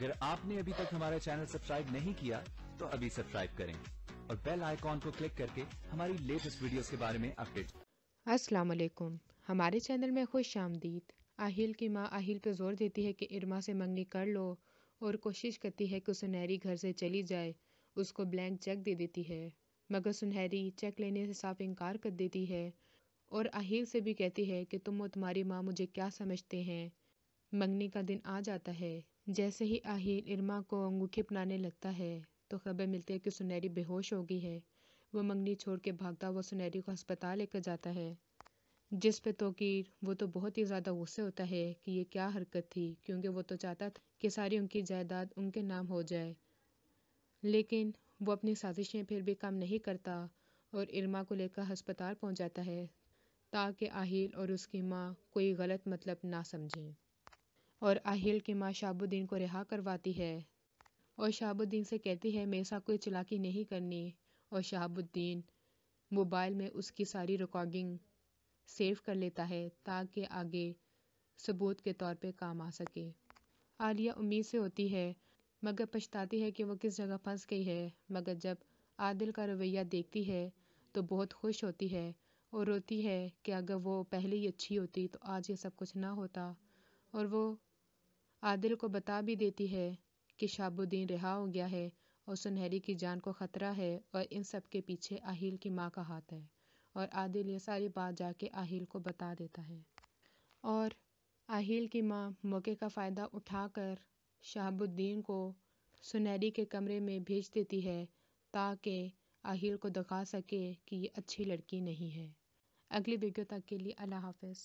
अगर आपने अभी तक हमारा चैनल सब्सक्राइब नहीं किया तो अभी सब्सक्राइब करें और बेल आइकॉन को क्लिक करके हमारी लेटेस्ट वीडियोस के बारे में अपडेट। अस्सलाम वालेकुम, हमारे चैनल में खुश आमदीद। आहिल की माँ आहिल पे जोर देती है कि इरमा से मंगनी कर लो और कोशिश करती है कि सुनहरी घर से चली जाए। उसको ब्लैंक चेक दे देती है, मगर सुनहरी चेक लेने से साफ इनकार कर देती है और आहिल से भी कहती है कि तुम और तुम्हारी माँ मुझे क्या समझते हैं। मंगनी का दिन आ जाता है। जैसे ही आहिल इरमा को अंगूठी अपनाने लगता है तो खबर मिलती है कि सुनहरी बेहोश हो गई है। वो मंगनी छोड़ के भागता हुआ सुनहरी को अस्पताल लेकर जाता है, जिस पे तोकीर वो तो बहुत ही ज़्यादा गुस्से होता है कि ये क्या हरकत थी, क्योंकि वो तो चाहता था कि सारी उनकी जायदाद उनके नाम हो जाए। लेकिन वो अपनी साजिशें फिर भी काम नहीं करता और इरमा को लेकर अस्पताल पहुंच जाता है ताकि आहिल और उसकी माँ कोई गलत मतलब ना समझें। और आहिल की माँ शहाबुद्दीन को रिहा करवाती है और शहाबुद्दीन से कहती है मेरे साथ कोई चालाकी नहीं करनी। और शहाबुद्दीन मोबाइल में उसकी सारी रिकॉर्डिंग सेव कर लेता है ताकि आगे सबूत के तौर पे काम आ सके। आलिया उम्मीद से होती है मगर पछताती है कि वो किस जगह फंस गई है, मगर जब आदिल का रवैया देखती है तो बहुत खुश होती है और रोती है कि अगर वो पहले ही अच्छी होती तो आज ये सब कुछ ना होता। और वो आदिल को बता भी देती है कि शहाबुद्दीन रिहा हो गया है और सुनहरी की जान को ख़तरा है और इन सब के पीछे आहिल की माँ का हाथ है। और आदिल ये सारी बात जाके आहिल को बता देता है और आहिल की माँ मौके का फ़ायदा उठाकर शहाबुद्दीन को सुनहरी के कमरे में भेज देती है ताकि आहिल को दिखा सके कि ये अच्छी लड़की नहीं है। अगली वीडियो तक के लिए अल्लाह हाफ़िज़।